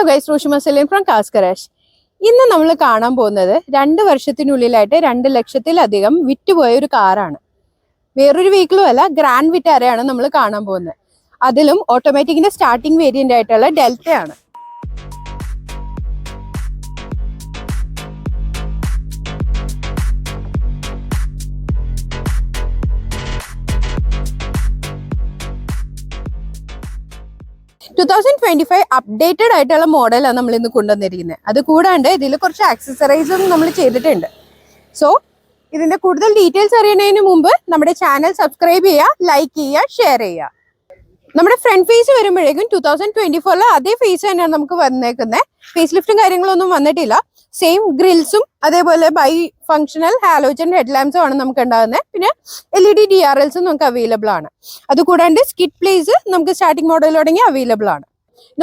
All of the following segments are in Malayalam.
Guys, Roshima Celine from cars garage. ഇന്ന് നമ്മൾ കാണാൻ പോകുന്നത് 2 വർഷത്തിനുള്ളിലായിട്ട് 2 ലക്ഷത്തിലധികം വിറ്റുപോയ ഒരു കാറാണ്. വേറൊരു വെഹിക്കിളും അല്ല, ഗ്രാൻഡ് വിറ്റാരയാണ് നമ്മൾ കാണാൻ പോകുന്നത്. അതിലും ഓട്ടോമാറ്റിക്കിന്റെ സ്റ്റാർട്ടിംഗ് വേരിയന്റ് ആയിട്ടുള്ള ഡെൽറ്റയാണ്. അപ്ഡേറ്റഡ് ആയിട്ടുള്ള മോഡലാണ് നമ്മൾ ഇന്ന് കൊണ്ടുവന്നിരിക്കുന്നത്. അത് കൂടാണ്ട് ഇതിൽ കുറച്ച് ആക്സസറീസും നമ്മൾ ചെയ്തിട്ടുണ്ട്. സോ ഇതിന്റെ കൂടുതൽ ഡീറ്റെയിൽസ് അറിയുന്നതിന് മുമ്പ് നമ്മുടെ ചാനൽ സബ്സ്ക്രൈബ് ചെയ്യുക, ലൈക്ക് ചെയ്യുക, ഷെയർ ചെയ്യുക. നമ്മുടെ ഫ്രണ്ട് ഫേസ് വരുമ്പോഴേക്കും 2024 അതേ ഫേസ് തന്നെയാണ് നമുക്ക് വന്നേക്കുന്നത്. ഫേസ് ലിഫ്റ്റും കാര്യങ്ങളൊന്നും വന്നിട്ടില്ല. സെയിം ഗ്രിൽസും അതേപോലെ ബൈ ഫങ്ഷണൽ ഹാലോജൻ ഹെഡ് ലാംപ്സും ആണ് നമുക്ക് ഉണ്ടാകുന്നത്. പിന്നെ LED DRLസും നമുക്ക് അവൈലബിൾ ആണ്. അതുകൂടാണ്ട് സ്കിഡ് പ്ലേസ് നമുക്ക് സ്റ്റാർട്ടിംഗ് മോഡൽ തുടങ്ങി അവൈലബിൾ ആണ്.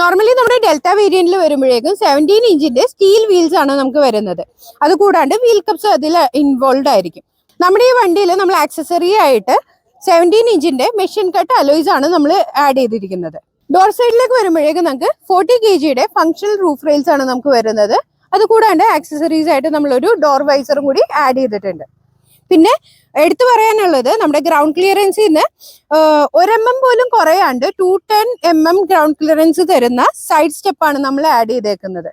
നോർമലി നമ്മുടെ ഡെൽറ്റ വേരിയന്റിൽ വരുമ്പോഴേക്കും 17 ഇഞ്ചിന്റെ സ്റ്റീൽ വീൽസ് ആണ് നമുക്ക് വരുന്നത്. അതുകൂടാണ്ട് വീൽ കപ്സ് അതിൽ ഇൻവോൾവ് ആയിരിക്കും. നമ്മുടെ ഈ വണ്ടിയിൽ നമ്മൾ ആക്സസറി ആയിട്ട് 17 ഇഞ്ചിന്റെ മെഷീൻ കട്ട് അലോയ്സ് ആണ് നമ്മൾ ആഡ് ചെയ്തിരിക്കുന്നത്. ഡോർ സൈഡിലേക്ക് വരുമ്പോഴേക്കും നമുക്ക് 40 kgയുടെ ഫങ്ഷണൽ റൂഫ് റെയിൽസ് ആണ് നമുക്ക് വരുന്നത്. അതുകൂടാണ്ട് ആക്സസറീസ് ആയിട്ട് നമ്മളൊരു ഡോർ വൈസറും കൂടി ആഡ് ചെയ്തിട്ടുണ്ട്. പിന്നെ എടുത്തു പറയാനുള്ളത്, നമ്മുടെ ഗ്രൗണ്ട് ക്ലിയറൻസിൽ നിന്ന് 1 mm പോലും കുറയാണ്ട് 210 mm ഗ്രൗണ്ട് ക്ലിയറൻസ് തരുന്ന സൈഡ് സ്റ്റെപ്പാണ് നമ്മൾ ആഡ് ചെയ്തേക്കുന്നത്.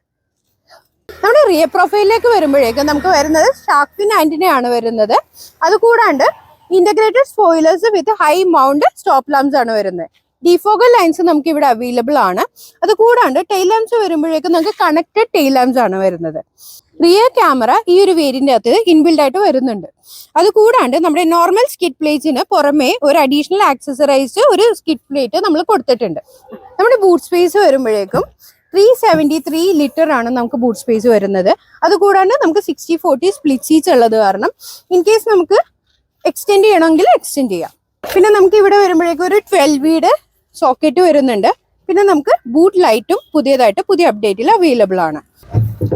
നമ്മുടെ റിയർ പ്രൊഫൈലിലേക്ക് വരുമ്പോഴേക്കും നമുക്ക് വരുന്നത് ഷാർക്ക് ഫിൻ ആന്റിനയാണ് വരുന്നത്. അതുകൂടാണ്ട് integrated spoilers with high mount stop lamps ആണ് വരുന്നത്. ഡിഫോഗൽ ലൈൻസ് നമുക്ക് ഇവിടെ അവൈലബിൾ ആണ്. അത് കൂടാണ്ട് ടെയിൽ ലാംപ്സ് വരുമ്പോഴേക്കും നമുക്ക് കണക്റ്റഡ് ടെയിൽ ലാംപ്സ് ആണ് വരുന്നത്. റിയർ ക്യാമറ ഈ ഒരു വേരിയന്റ് അകത്ത് ഇൻബിൽഡ് ആയിട്ട് വരുന്നുണ്ട്. അത് കൂടാണ്ട് നമ്മുടെ നോർമൽ സ്കിഡ് പ്ലേറ്റിന് പുറമെ ഒരു അഡീഷണൽ ആക്സസറൈസ്ഡ് ഒരു സ്കിഡ് പ്ലേറ്റ് നമ്മൾ കൊടുത്തിട്ടുണ്ട്. നമ്മുടെ ബൂട്ട് സ്പേസ് വരുമ്പോഴേക്കും 373 ലിറ്റർ ആണ് നമുക്ക് ബൂട്ട് സ്പേസ് വരുന്നത്. അതുകൂടാണ്ട് നമുക്ക് 60/40 സ്പ്ലിറ്റ് സീറ്റ്സ് ഉള്ളത് കാരണം ഇൻ കേസ് നമുക്ക് എക്സ്റ്റെൻഡ് ചെയ്യണമെങ്കിൽ എക്സ്റ്റെൻഡ് ചെയ്യാം. പിന്നെ നമുക്ക് ഇവിടെ വരുമ്പോഴേക്കും ഒരു 12V സോക്കറ്റ് വരുന്നുണ്ട്. പിന്നെ നമുക്ക് ബൂട്ട് ലൈറ്റും പുതിയ അപ്ഡേറ്റിൽ അവൈലബിൾ ആണ്.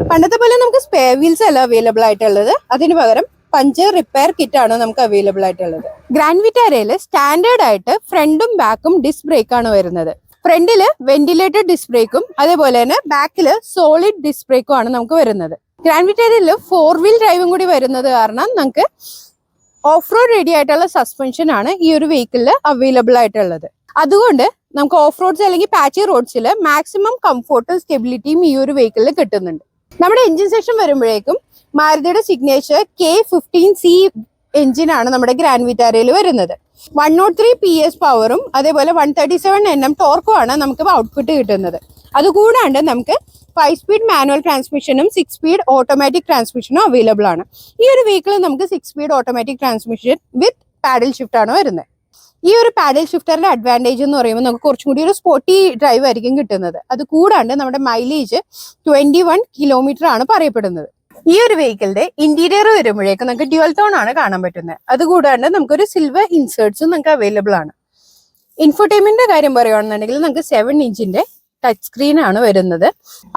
പണ്ടത്തെ പോലെ നമുക്ക് സ്പെയർ വീൽസ് അല്ല അവൈലബിൾ ആയിട്ടുള്ളത്. അതിന് പകരം പഞ്ചർ റിപ്പയർ കിറ്റ് ആണ് നമുക്ക് അവൈലബിൾ ആയിട്ടുള്ളത്. ഗ്രാൻഡ് വിറ്റാരയിൽ സ്റ്റാൻഡേർഡ് ആയിട്ട് ഫ്രണ്ടും ബാക്കും ഡിസ്ക് ബ്രേക്ക് ആണ് വരുന്നത്. ഫ്രണ്ടില് വെന്റിലേറ്റഡ് ഡിസ്ക് ബ്രേക്കും അതേപോലെ തന്നെ ബാക്കില് സോളിഡ് ഡിസ്ക് ബ്രേക്കും ആണ് നമുക്ക് വരുന്നത്. ഗ്രാൻഡ് വിറ്റാരയിൽ 4 വീൽ ഡ്രൈവും കൂടി വരുന്നത് കാരണം നമുക്ക് ഓഫ് റോഡ് റെഡി ആയിട്ടുള്ള സസ്പെൻഷൻ ആണ് ഈ ഒരു വെഹിക്കിളിൽ അവൈലബിൾ ആയിട്ടുള്ളത്. അതുകൊണ്ട് നമുക്ക് ഓഫ് റോഡ്സ് അല്ലെങ്കിൽ പാച്ചി റോഡ്സിൽ മാക്സിമം കംഫോർട്ടും സ്റ്റെബിലിറ്റിയും ഈ ഒരു വെഹിക്കിളിൽ കിട്ടുന്നുണ്ട്. നമ്മുടെ എഞ്ചിൻ സെക്ഷൻ വരുമ്പോഴേക്കും മാരുതിയുടെ സിഗ്നേച്ചർ K15C എഞ്ചിനാണ് നമ്മുടെ ഗ്രാൻഡ് വിറ്റാരയിൽ വരുന്നത്. 103 PS പവറും അതേപോലെ 137 Nm ടോർക്കും ആണ് നമുക്ക് ഔട്ട്പുട്ട് കിട്ടുന്നത്. അതുകൂടാണ്ട് നമുക്ക് 5 സ്പീഡ് മാനുവൽ ട്രാൻസ്മിഷനും 6 സ്പീഡ് ഓട്ടോമാറ്റിക് ട്രാൻസ്മിഷനും അവൈലബിൾ ആണ്. ഈ ഒരു വെഹിക്കിളിൽ നമുക്ക് 6 speed automatic transmission with paddle shift ആണ് വരുന്നത്. ഈ ഒരു പാഡൽ ഷിഫ്റ്ററിന്റെ അഡ്വാൻറ്റേജ് എന്ന് പറയുമ്പോൾ നമുക്ക് കുറച്ചും കൂടി ഒരു സ്പോർട്ടി ഡ്രൈവ് ആയിരിക്കും കിട്ടുന്നത്. അത് കൂടാണ്ട് നമ്മുടെ മൈലേജ് 21 കിലോമീറ്റർ ആണ് പറയപ്പെടുന്നത്. ഈ ഒരു വെഹിക്കിളിന്റെ ഇന്റീരിയർ വരുമ്പോഴേക്കും നമുക്ക് ഡ്യുവൽ ടോൺ ആണ് കാണാൻ പറ്റുന്നത്. അതുകൂടാണ്ട് നമുക്കൊരു സിൽവർ ഇൻസേർട്സും നമുക്ക് അവൈലബിൾ ആണ്. ഇൻഫോർടൈൻമെന്റിന്റെ കാര്യം പറയുകയാണെന്നുണ്ടെങ്കിൽ നമുക്ക് 7 ഇഞ്ചിന്റെ ടച്ച് സ്ക്രീൻ ആണ് വരുന്നത്.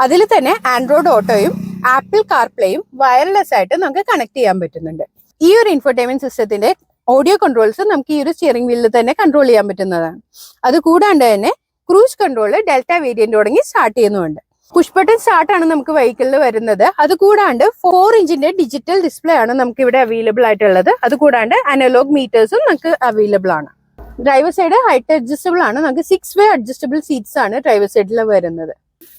അതിൽ തന്നെ ആൻഡ്രോയിഡ് ഓട്ടോയും ആപ്പിൾ കാർപ്ലേയും വയർലെസ് ആയിട്ട് നമുക്ക് കണക്ട് ചെയ്യാൻ പറ്റുന്നുണ്ട്. ഈ ഒരു ഇൻഫോർടൈൻമെന്റ് സിസ്റ്റത്തിന്റെ ഓഡിയോ കൺട്രോൾസ് നമുക്ക് ഈ ഒരു സ്റ്റിയറിംഗ് വീലിൽ തന്നെ കൺട്രോൾ ചെയ്യാൻ പറ്റുന്നതാണ്. അത് കൂടാണ്ട് തന്നെ ക്രൂസ് കൺട്രോൾ ഡെൽറ്റ വേരിയന്റ് തുടങ്ങി സ്റ്റാർട്ട് ചെയ്യുന്നുണ്ട്. പുഷ് ബട്ടൺ സ്റ്റാർട്ട് ആണ് നമുക്ക് വെഹിക്കിളിൽ വരുന്നത്. അത് കൂടാണ്ട് 4 ഇഞ്ചിന്റെ ഡിജിറ്റൽ ഡിസ്പ്ലേ ആണ് നമുക്ക് ഇവിടെ അവൈലബിൾ ആയിട്ടുള്ളത്. അത് കൂടാണ്ട് അനലോഗ് മീറ്റേഴ്സും നമുക്ക് അവൈലബിൾ ആണ്. ഡ്രൈവർ സൈഡ് ഹൈറ്റ് അഡ്ജസ്റ്റബിൾ ആണ്. നമുക്ക് 6 വേ അഡ്ജസ്റ്റബിൾ സീറ്റ്സ് ആണ് ഡ്രൈവർ സൈഡിൽ വരുന്നത്.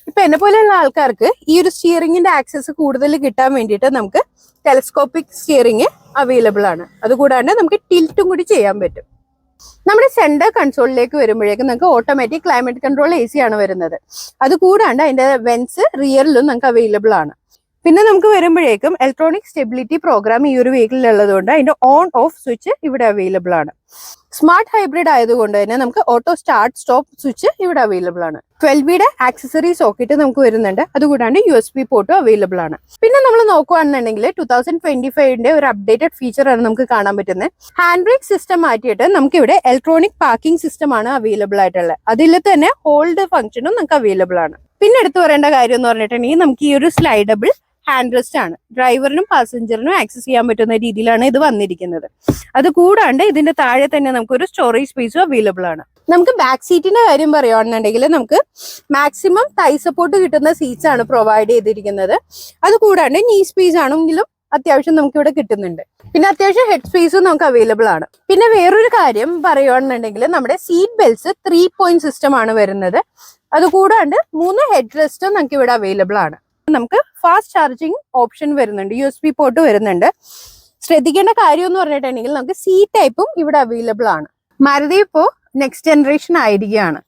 ഇപ്പൊ എന്നെ പോലെയുള്ള ആൾക്കാർക്ക് ഈ ഒരു സ്റ്റിയറിംഗിന്റെ ആക്സസ് കൂടുതൽ കിട്ടാൻ വേണ്ടിയിട്ട് നമുക്ക് ടെലസ്കോപ്പിക് സ്റ്റിയറിംഗ് അവൈലബിൾ ആണ്. അതുകൂടാണ്ട് നമുക്ക് ടിൽറ്റും കൂടി ചെയ്യാൻ പറ്റും. നമ്മുടെ സെന്റർ കൺസോളിലേക്ക് വരുമ്പോഴേക്കും നമുക്ക് ഓട്ടോമാറ്റിക് ക്ലൈമറ്റ് കൺട്രോൾ AC ആണ് വരുന്നത്. അതുകൂടാണ്ട് അതിന്റെ വെന്റ്സ് റിയറിലും നമുക്ക് അവൈലബിൾ ആണ്. പിന്നെ നമുക്ക് വരുമ്പോഴേക്കും ഇലക്ട്രോണിക് സ്റ്റെബിലിറ്റി പ്രോഗ്രാം ഈ ഒരു വെഹിക്കിളിൽ ഉള്ളതുകൊണ്ട് അതിന്റെ ഓൺ ഓഫ് സ്വിച്ച് ഇവിടെ അവൈലബിൾ ആണ്. സ്മാർട്ട് ഹൈബ്രിഡ് ആയതുകൊണ്ട് തന്നെ നമുക്ക് ഓട്ടോ സ്റ്റാർട്ട് സ്റ്റോപ്പ് സ്വിച്ച് ഇവിടെ അവൈലബിൾ ആണ്. 12V ആക്സസറി സോക്കറ്റ് നമുക്ക് വരുന്നുണ്ട്. അതുകൂടാണ്ട് USB പോർട്ടും അവൈലബിൾ ആണ്. പിന്നെ നമ്മൾ നോക്കുകയാണെന്നുണ്ടെങ്കിൽ 2025ന്റെ ഒരു അപ്ഡേറ്റഡ് ഫീച്ചർ ആണ് നമുക്ക് കാണാൻ പറ്റുന്നത്. ഹാൻഡ് ബ്രേക്ക് സിസ്റ്റം മാറ്റിയിട്ട് നമുക്ക് ഇവിടെ ഇലക്ട്രോണിക് പാർക്കിംഗ് സിസ്റ്റം ആണ് അവൈലബിൾ ആയിട്ടുള്ളത്. അതിൽ തന്നെ ഹോൾഡ് ഫംഗ്ഷനും നമുക്ക് അവൈലബിൾ ആണ്. പിന്നെ എടുത്തു പറയേണ്ട കാര്യം എന്ന് പറഞ്ഞിട്ടുണ്ടെങ്കിൽ നമുക്ക് ഈ ഒരു സ്ലൈഡബിൾ ഹാൻഡ് റെസ്റ്റ് ആണ്. ഡ്രൈവറിനും പാസഞ്ചറിനും ആക്സസ് ചെയ്യാൻ പറ്റുന്ന രീതിയിലാണ് ഇത് വന്നിരിക്കുന്നത്. അത് കൂടാണ്ട് ഇതിന്റെ താഴെ തന്നെ നമുക്കൊരു സ്റ്റോറേജ് സ്പേസും അവൈലബിൾ ആണ്. നമുക്ക് ബാക്ക് സീറ്റിന്റെ കാര്യം പറയുകയാണെന്നുണ്ടെങ്കിൽ നമുക്ക് മാക്സിമം തൈ സപ്പോർട്ട് കിട്ടുന്ന സീറ്റ്സ് ആണ് പ്രൊവൈഡ് ചെയ്തിരിക്കുന്നത്. അത് കൂടാണ്ട് നീ സ്പേസ് ആണെങ്കിലും അത്യാവശ്യം നമുക്ക് ഇവിടെ കിട്ടുന്നുണ്ട്. പിന്നെ അത്യാവശ്യം ഹെഡ് സ്പേസും നമുക്ക് അവൈലബിൾ ആണ്. പിന്നെ വേറൊരു കാര്യം പറയുകയാണെന്നുണ്ടെങ്കിൽ നമ്മുടെ സീറ്റ് ബെൽറ്റ്സ് 3 പോയിന്റ് സിസ്റ്റം ആണ് വരുന്നത്. അത് കൂടാണ്ട് 3 ഹെഡ് റെസ്റ്റും നമുക്ക് ഇവിടെ അവൈലബിൾ ആണ്. നമുക്ക് ഫാസ്റ്റ് ചാർജിങ് ഓപ്ഷൻ വരുന്നുണ്ട്, USB പോർട്ട് വരുന്നുണ്ട്. ശ്രദ്ധിക്കേണ്ട കാര്യം എന്ന് പറഞ്ഞിട്ടുണ്ടെങ്കിൽ നമുക്ക് സി ടൈപ്പും ഇവിടെ അവൈലബിൾ ആണ്. മാരുതി ഇപ്പോൾ നെക്സ്റ്റ് ജനറേഷൻ ആയിരിക്കുകയാണ്.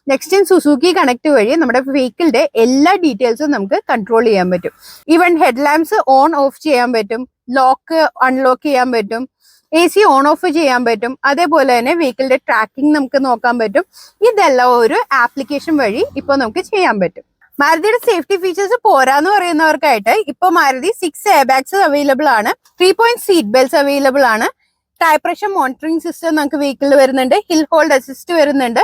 നെക്സ്റ്റ് ജെൻ സുസുക്കി കണക്ട് വഴി നമ്മുടെ വെഹിക്കിളിന്റെ എല്ലാ ഡീറ്റെയിൽസും നമുക്ക് കൺട്രോൾ ചെയ്യാൻ പറ്റും. Even head lamps on of ചെയ്യാൻ പറ്റും, ലോക്ക് അൺലോക്ക് ചെയ്യാൻ പറ്റും, AC ഓൺ ഓഫ് ചെയ്യാൻ പറ്റും. അതേപോലെ തന്നെ വെഹിക്കിളിന്റെ ട്രാക്കിംഗ് നമുക്ക് നോക്കാൻ പറ്റും. ഇതെല്ലാം ഒരു ആപ്ലിക്കേഷൻ വഴി ഇപ്പൊ നമുക്ക് ചെയ്യാൻ പറ്റും. മാരുതിയുടെ സേഫ്റ്റി ഫീച്ചേഴ്സ് പോരാന്ന് പറയുന്നവർക്കായിട്ട് ഇപ്പൊ മാരുതി 6 എയർ ബാഗ്സ് അവൈലബിൾ ആണ്, 3 പോയിന്റ് സീറ്റ് ബെൽറ്റ്സ് അവൈലബിൾ ആണ്, ടയർ പ്രഷർ മോണിറ്ററിംഗ് സിസ്റ്റം നമുക്ക് വെഹിക്കിളിൽ വരുന്നുണ്ട്, ഹിൽ ഹോൾഡ് അസിസ്റ്റ് വരുന്നുണ്ട്,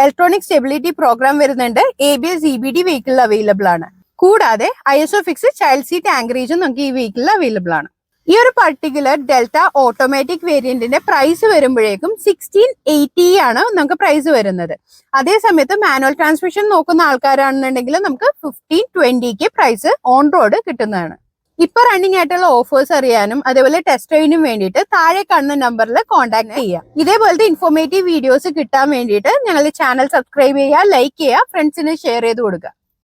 ഇലക്ട്രോണിക് സ്റ്റെബിലിറ്റി പ്രോഗ്രാം വരുന്നുണ്ട്, ABS EBD വെഹിക്കിളിൽ അവൈലബിൾ ആണ്. കൂടാതെ ISO ഫിക്സ് ചൈൽഡ് സീറ്റ് ആങ്കറേജും നമുക്ക് ഈ വെഹിക്കിളിൽ അവൈലബിൾ ആണ്. ഈ ഒരു പർട്ടിക്കുലർ ഡെൽറ്റ ഓട്ടോമാറ്റിക് വേരിയന്റിന്റെ പ്രൈസ് വരുമ്പോഴേക്കും 1680 ആണ് നമുക്ക് പ്രൈസ് വരുന്നത്. അതേ സമയത്ത് മാനുവൽ ട്രാൻസ്മിഷൻ നോക്കുന്ന ആൾക്കാരാണെന്നുണ്ടെങ്കിൽ നമുക്ക് 1520 പ്രൈസ് ഓൺ റോഡ് കിട്ടുന്നതാണ്. ഇപ്പൊ റണ്ണിങ് ആയിട്ടുള്ള ഓഫേഴ്സ് അറിയാനും അതേപോലെ ടെസ്റ്റ് ഡ്രൈവിനും വേണ്ടിയിട്ട് താഴെ കാണുന്ന നമ്പറിൽ കോൺടാക്ട് ചെയ്യാം. ഇതേപോലത്തെ ഇൻഫോർമേറ്റീവ് വീഡിയോസ് കിട്ടാൻ വേണ്ടിയിട്ട് ഞങ്ങളുടെ ചാനൽ സബ്സ്ക്രൈബ് ചെയ്യുക, ലൈക്ക് ചെയ്യുക, ഫ്രണ്ട്സിന് ഷെയർ ചെയ്ത് കൊടുക്കുക.